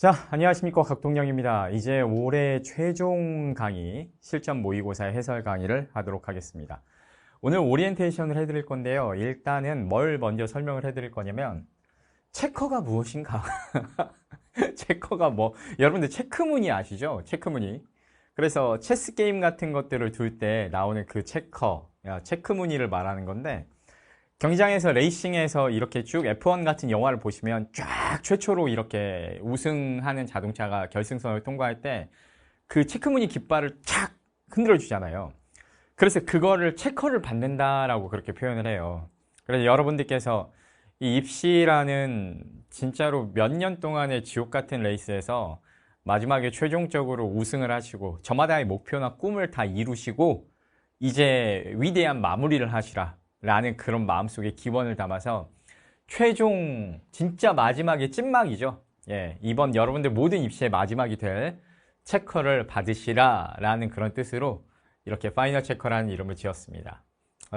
자, 안녕하십니까. 각동영입니다. 이제 올해 최종 강의, 실전 모의고사의 해설 강의를 하도록 하겠습니다. 오늘 오리엔테이션을 해드릴 건데요. 일단은 뭘 먼저 설명을 해드릴 거냐면, 체커가 무엇인가? 체커가 뭐, 여러분들 체크무늬 아시죠? 체크무늬. 그래서 체스 게임 같은 것들을 둘 때 나오는 그 체커, 체크무늬를 말하는 건데, 경기장에서 레이싱에서 이렇게 쭉 F1 같은 영화를 보시면 쫙 최초로 이렇게 우승하는 자동차가 결승선을 통과할 때 그 체크무늬 깃발을 쫙 흔들어 주잖아요. 그래서 그거를 체커를 받는다라고 그렇게 표현을 해요. 그래서 여러분들께서 이 입시라는 진짜로 몇 년 동안의 지옥 같은 레이스에서 마지막에 최종적으로 우승을 하시고 저마다의 목표나 꿈을 다 이루시고 이제 위대한 마무리를 하시라 라는 그런 마음속에 기원을 담아서 최종 진짜 마지막의 찐막이죠. 예, 이번 여러분들 모든 입시의 마지막이 될 체커를 받으시라 라는 그런 뜻으로 이렇게 파이널 체커라는 이름을 지었습니다.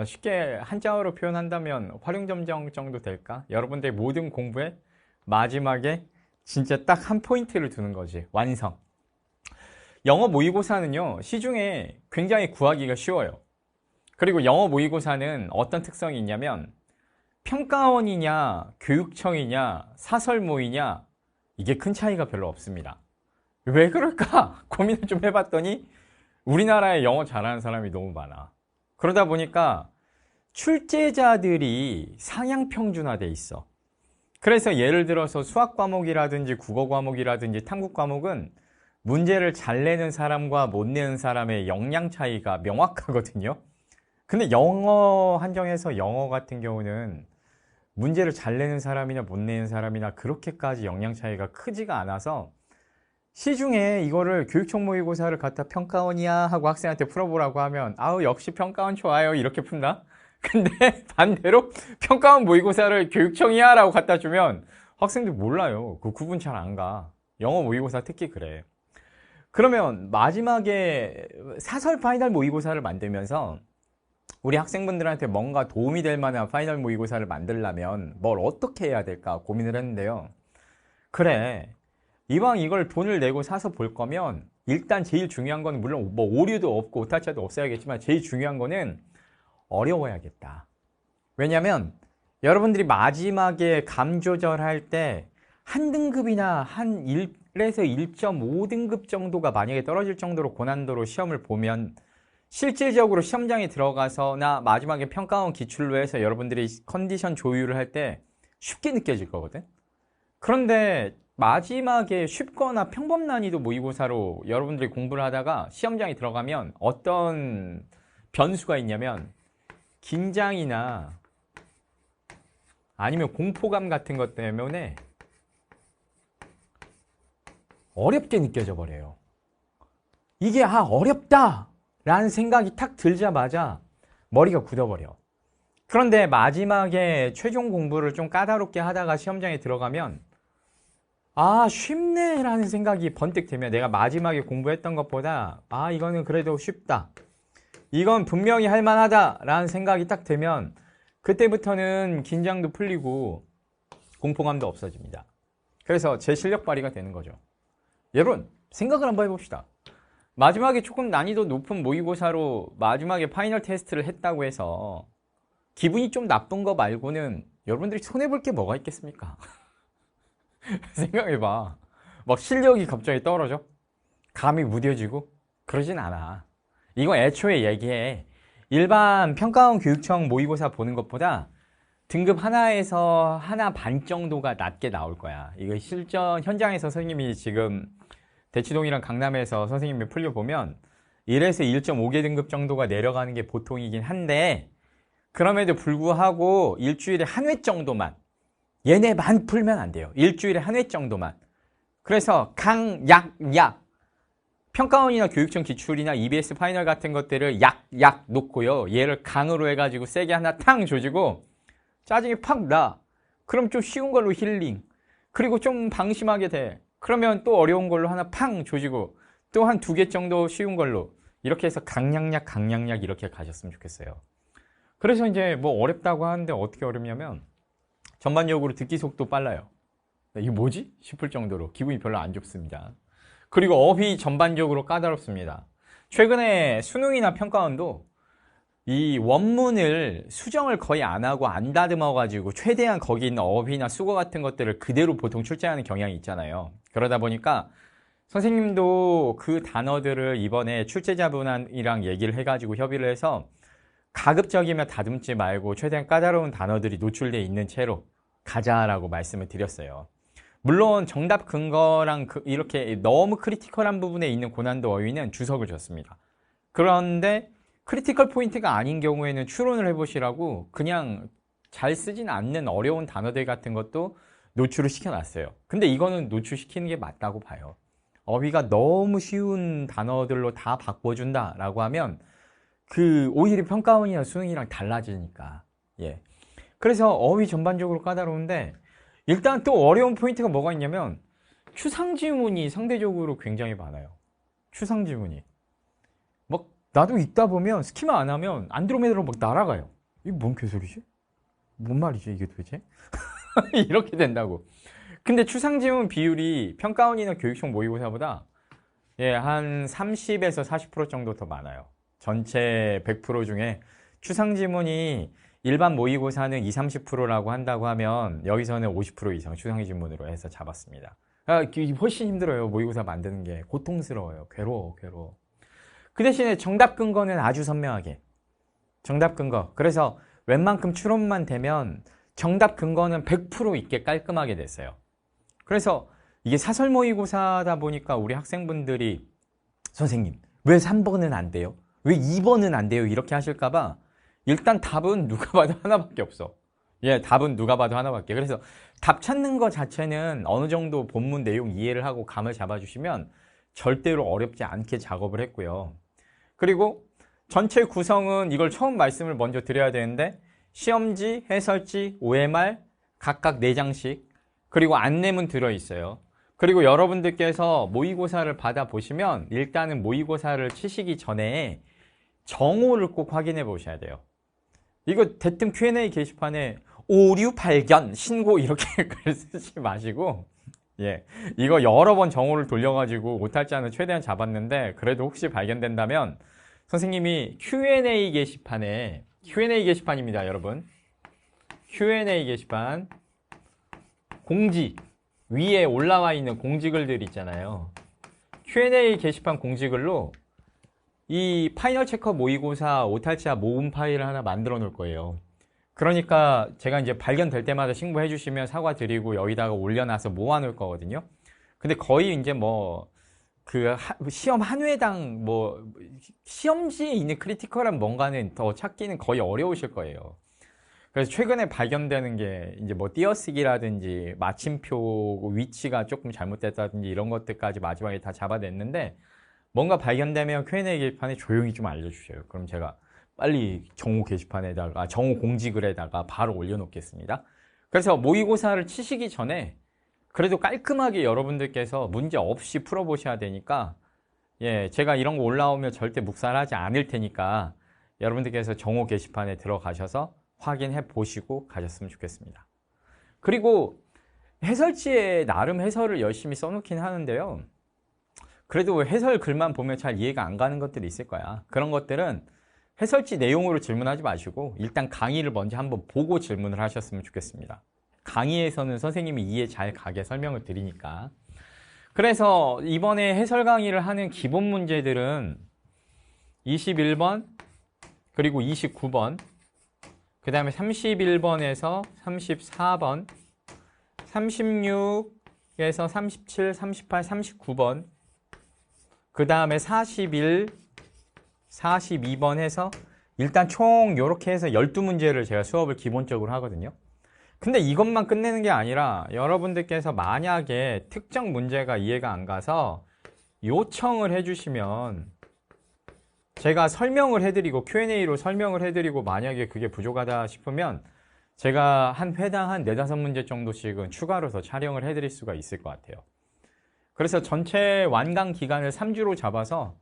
쉽게 한자어로 표현한다면 활용점정 정도 될까? 여러분들 모든 공부의 마지막에 진짜 딱 한 포인트를 두는 거지. 완성. 영어 모의고사는요, 시중에 굉장히 구하기가 쉬워요. 그리고 영어 모의고사는 어떤 특성이 있냐면 평가원이냐 교육청이냐 사설모이냐 이게 큰 차이가 별로 없습니다. 왜 그럴까? 고민을 좀 해봤더니 우리나라에 영어 잘하는 사람이 너무 많아. 그러다 보니까 출제자들이 상향 평준화돼 있어. 그래서 예를 들어서 수학 과목이라든지 국어 과목이라든지 탐구 과목은 문제를 잘 내는 사람과 못 내는 사람의 역량 차이가 명확하거든요. 근데 영어 한정해서 영어 같은 경우는 문제를 잘 내는 사람이나 못 내는 사람이나 그렇게까지 역량 차이가 크지가 않아서 시중에 이거를 교육청 모의고사를 갖다 평가원이야 하고 학생한테 풀어보라고 하면 아우 역시 평가원 좋아요 이렇게 푼다. 근데 반대로 평가원 모의고사를 교육청이야 라고 갖다 주면 학생들 몰라요. 그 구분 잘 안 가. 영어 모의고사 특히 그래. 그러면 마지막에 사설 파이널 모의고사를 만들면서 우리 학생분들한테 뭔가 도움이 될 만한 파이널 모의고사를 만들려면 뭘 어떻게 해야 될까 고민을 했는데요. 그래, 이왕 이걸 돈을 내고 사서 볼 거면 일단 제일 중요한 거는 물론 뭐 오류도 없고 오탈자도 없어야겠지만 제일 중요한 거는 어려워야겠다. 왜냐면 여러분들이 마지막에 감 조절할 때 한 등급이나 한 1에서 1.5등급 정도가 만약에 떨어질 정도로 고난도로 시험을 보면 실질적으로 시험장에 들어가서나 마지막에 평가원 기출로 해서 여러분들이 컨디션 조율을 할 때 쉽게 느껴질 거거든. 그런데 마지막에 쉽거나 평범 난이도 모의고사로 여러분들이 공부를 하다가 시험장에 들어가면 어떤 변수가 있냐면 긴장이나 아니면 공포감 같은 것 때문에 어렵게 느껴져 버려요. 이게 어렵다 라는 생각이 탁 들자마자 머리가 굳어버려. 그런데 마지막에 최종 공부를 좀 까다롭게 하다가 시험장에 들어가면 쉽네 라는 생각이 번뜩 들면 내가 마지막에 공부했던 것보다 이거는 그래도 쉽다, 이건 분명히 할만하다 라는 생각이 딱 들면 그때부터는 긴장도 풀리고 공포감도 없어집니다. 그래서 제 실력 발휘가 되는 거죠. 여러분 생각을 한번 해봅시다. 마지막에 조금 난이도 높은 모의고사로 마지막에 파이널 테스트를 했다고 해서 기분이 좀 나쁜 거 말고는 여러분들이 손해볼 게 뭐가 있겠습니까? 생각해봐. 막 실력이 갑자기 떨어져? 감이 무뎌지고? 그러진 않아. 이거 애초에 얘기해. 일반 평가원 교육청 모의고사 보는 것보다 등급 하나에서 하나 반 정도가 낮게 나올 거야. 이거 실전 현장에서 선생님이 지금 대치동이랑 강남에서 선생님이 풀려보면 1에서 1.5개 등급 정도가 내려가는 게 보통이긴 한데 그럼에도 불구하고 일주일에 한 회 정도만, 얘네만 풀면 안 돼요. 일주일에 한 회 정도만. 그래서 강, 약 평가원이나 교육청 기출이나 EBS 파이널 같은 것들을 약 놓고요, 얘를 강으로 해가지고 세게 하나 탕 조지고 짜증이 팍 나. 그럼 좀 쉬운 걸로 힐링. 그리고 좀 방심하게 돼. 그러면 또 어려운 걸로 하나 팡 조지고 또 한 2개 정도 쉬운 걸로 이렇게 해서 강약약 이렇게 가셨으면 좋겠어요. 그래서 이제 뭐 어렵다고 하는데 어떻게 어렵냐면 전반적으로 듣기 속도 빨라요. 이게 뭐지? 싶을 정도로 기분이 별로 안 좋습니다. 그리고 어휘 전반적으로 까다롭습니다. 최근에 수능이나 평가원도 이 원문을 수정을 거의 안 하고 안 다듬어가지고 최대한 거기 있는 어휘나 수거 같은 것들을 그대로 보통 출제하는 경향이 있잖아요. 그러다 보니까 선생님도 그 단어들을 이번에 출제자분이랑 얘기를 해가지고 협의를 해서 가급적이면 다듬지 말고 최대한 까다로운 단어들이 노출되어 있는 채로 가자라고 말씀을 드렸어요. 물론 정답 근거랑 이렇게 너무 크리티컬한 부분에 있는 고난도 어휘는 주석을 줬습니다. 그런데 크리티컬 포인트가 아닌 경우에는 추론을 해보시라고 그냥 잘 쓰진 않는 어려운 단어들 같은 것도 노출을 시켜놨어요. 근데 이거는 노출시키는 게 맞다고 봐요. 어휘가 너무 쉬운 단어들로 다 바꿔준다라고 하면 오히려 평가원이나 수능이랑 달라지니까. 예. 그래서 어휘 전반적으로 까다로운데 일단 또 어려운 포인트가 뭐가 있냐면 추상지문이 상대적으로 굉장히 많아요. 추상지문이. 막 나도 읽다 보면 스키마 안 하면 안드로메다로 막 날아가요. 이게 뭔 개소리지? 뭔 말이지 이게 도대체? 이렇게 된다고. 근데 추상지문 비율이 평가원이나 교육청 모의고사보다 한 30에서 40% 정도 더 많아요. 전체 100% 중에 추상지문이 일반 모의고사는 20, 30%라고 한다고 하면 여기서는 50% 이상 추상지문으로 해서 잡았습니다. 훨씬 힘들어요. 모의고사 만드는 게 고통스러워요. 괴로워. 그 대신에 정답 근거는 아주 선명하게 정답 근거. 그래서 웬만큼 추론만 되면 정답 근거는 100% 있게 깔끔하게 됐어요. 그래서 이게 사설 모의고사다 보니까 우리 학생분들이 선생님 왜 3번은 안 돼요? 왜 2번은 안 돼요? 이렇게 하실까봐 일단 답은 누가 봐도 하나밖에 없어. 답은 누가 봐도 하나밖에. 그래서 답 찾는 것 자체는 어느 정도 본문 내용 이해를 하고 감을 잡아주시면 절대로 어렵지 않게 작업을 했고요. 그리고 전체 구성은 이걸 처음 말씀을 먼저 드려야 되는데 시험지, 해설지, OMR 각각 4장씩 그리고 안내문 들어있어요. 그리고 여러분들께서 모의고사를 받아보시면 일단은 모의고사를 치시기 전에 정오를 꼭 확인해 보셔야 돼요. 이거 대뜸 Q&A 게시판에 오류 발견, 신고 이렇게 글 쓰지 마시고 이거 여러 번 정오를 돌려가지고 오탈자는 최대한 잡았는데 그래도 혹시 발견된다면 선생님이 Q&A 게시판에 Q&A 게시판입니다, 여러분. Q&A 게시판 공지 위에 올라와 있는 공지글들 있잖아요. Q&A 게시판 공지글로 이 파이널 체커 모의고사 오탈자 모음 파일을 하나 만들어 놓을 거예요. 그러니까 제가 이제 발견될 때마다 신고해 주시면 사과드리고 여기다가 올려놔서 모아 놓을 거거든요. 근데 거의 이제 시험 한 회당 시험지에 있는 크리티컬한 뭔가는 더 찾기는 거의 어려우실 거예요. 그래서 최근에 발견되는 게 이제 띄어쓰기라든지 마침표 위치가 조금 잘못됐다든지 이런 것들까지 마지막에 다 잡아냈는데 뭔가 발견되면 Q&A 게시판에 조용히 좀 알려주셔요. 그럼 제가 빨리 정오 게시판에다가 정오 공지글에다가 바로 올려놓겠습니다. 그래서 모의고사를 치시기 전에 그래도 깔끔하게 여러분들께서 문제 없이 풀어보셔야 되니까 제가 이런 거 올라오면 절대 묵살하지 않을 테니까 여러분들께서 정오 게시판에 들어가셔서 확인해 보시고 가셨으면 좋겠습니다. 그리고 해설지에 나름 해설을 열심히 써놓긴 하는데요. 그래도 해설 글만 보면 잘 이해가 안 가는 것들이 있을 거야. 그런 것들은 해설지 내용으로 질문하지 마시고 일단 강의를 먼저 한번 보고 질문을 하셨으면 좋겠습니다. 강의에서는 선생님이 이해 잘 가게 설명을 드리니까. 그래서 이번에 해설 강의를 하는 기본 문제들은 21번 그리고 29번 그 다음에 31번에서 34번 36에서 37, 38, 39번 그 다음에 41, 42번 해서 일단 총 이렇게 해서 12문제를 제가 수업을 기본적으로 하거든요. 근데 이것만 끝내는 게 아니라 여러분들께서 만약에 특정 문제가 이해가 안 가서 요청을 해주시면 제가 설명을 해드리고 Q&A로 설명을 해드리고 만약에 그게 부족하다 싶으면 제가 한 회당 한 4, 5문제 정도씩은 추가로 더 촬영을 해드릴 수가 있을 것 같아요. 그래서 전체 완강 기간을 3주로 잡아서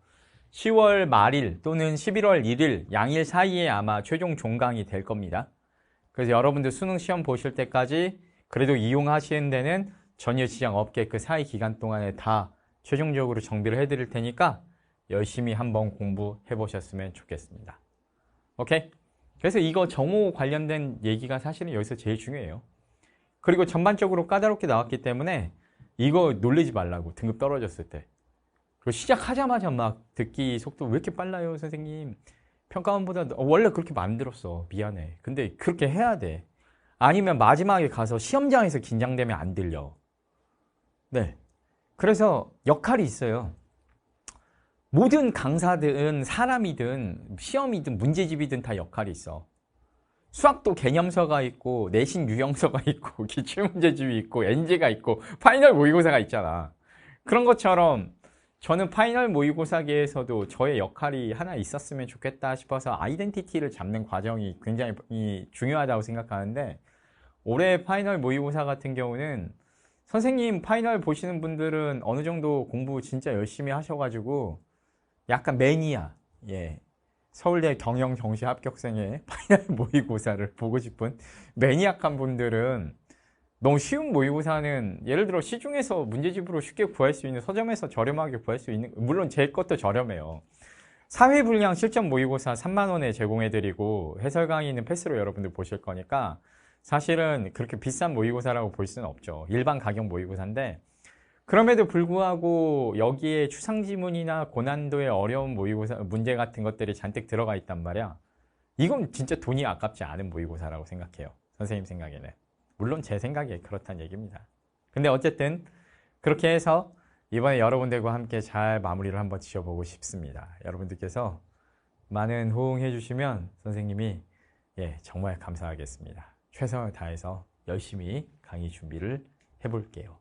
10월 말일 또는 11월 1일 양일 사이에 아마 최종 종강이 될 겁니다. 그래서 여러분들 수능 시험 보실 때까지 그래도 이용하시는 데는 전여시장 업계 그 사이 기간 동안에 다 최종적으로 정비를 해드릴 테니까 열심히 한번 공부해 보셨으면 좋겠습니다. 오케이? 그래서 이거 정오 관련된 얘기가 사실은 여기서 제일 중요해요. 그리고 전반적으로 까다롭게 나왔기 때문에 이거 놀리지 말라고, 등급 떨어졌을 때. 그리고 시작하자마자 막 듣기 속도 왜 이렇게 빨라요, 선생님? 평가원보다 원래 그렇게 만들었어. 미안해. 근데 그렇게 해야 돼. 아니면 마지막에 가서 시험장에서 긴장되면 안 들려. 네. 그래서 역할이 있어요. 모든 강사든 사람이든 시험이든 문제집이든 다 역할이 있어. 수학도 개념서가 있고 내신 유형서가 있고 기출문제집이 있고 NG가 있고 파이널 모의고사가 있잖아. 그런 것처럼 저는 파이널 모의고사계에서도 저의 역할이 하나 있었으면 좋겠다 싶어서 아이덴티티를 잡는 과정이 굉장히 중요하다고 생각하는데, 올해 파이널 모의고사 같은 경우는 선생님 파이널 보시는 분들은 어느 정도 공부 진짜 열심히 하셔가지고 약간 매니아, 예, 서울대 경영정시 합격생의 파이널 모의고사를 보고 싶은 매니악한 분들은, 너무 쉬운 모의고사는 예를 들어 시중에서 문제집으로 쉽게 구할 수 있는, 서점에서 저렴하게 구할 수 있는, 물론 제 것도 저렴해요. 사회불량 실전 모의고사 3만 원에 제공해드리고 해설 강의는 패스로 여러분들 보실 거니까 사실은 그렇게 비싼 모의고사라고 볼 수는 없죠. 일반 가격 모의고사인데, 그럼에도 불구하고 여기에 추상지문이나 고난도의 어려운 모의고사 문제 같은 것들이 잔뜩 들어가 있단 말이야. 이건 진짜 돈이 아깝지 않은 모의고사라고 생각해요. 선생님 생각에는. 물론 제 생각에 그렇다는 얘기입니다. 근데 어쨌든 그렇게 해서 이번에 여러분들과 함께 잘 마무리를 한번 지어보고 싶습니다. 여러분들께서 많은 호응해 주시면 선생님이 정말 감사하겠습니다. 최선을 다해서 열심히 강의 준비를 해볼게요.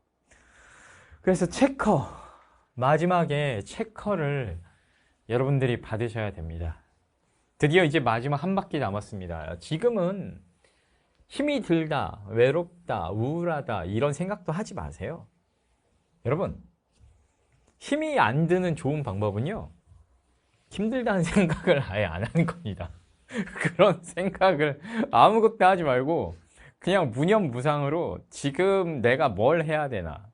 그래서 체커, 마지막에 체커를 여러분들이 받으셔야 됩니다. 드디어 이제 마지막 한 바퀴 남았습니다. 지금은 힘이 들다, 외롭다, 우울하다 이런 생각도 하지 마세요. 여러분, 힘이 안 드는 좋은 방법은요, 힘들다는 생각을 아예 안 하는 겁니다. 그런 생각을 아무것도 하지 말고 그냥 무념무상으로 지금 내가 뭘 해야 되나,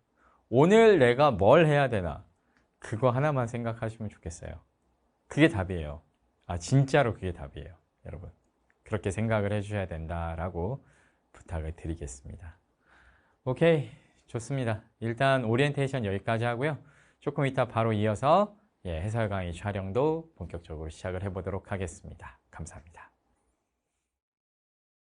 오늘 내가 뭘 해야 되나, 그거 하나만 생각하시면 좋겠어요. 그게 답이에요. 진짜로 그게 답이에요. 여러분, 그렇게 생각을 해주셔야 된다라고 부탁을 드리겠습니다. 오케이, 좋습니다. 일단 오리엔테이션 여기까지 하고요. 조금 이따 바로 이어서 해설 강의 촬영도 본격적으로 시작을 해보도록 하겠습니다. 감사합니다.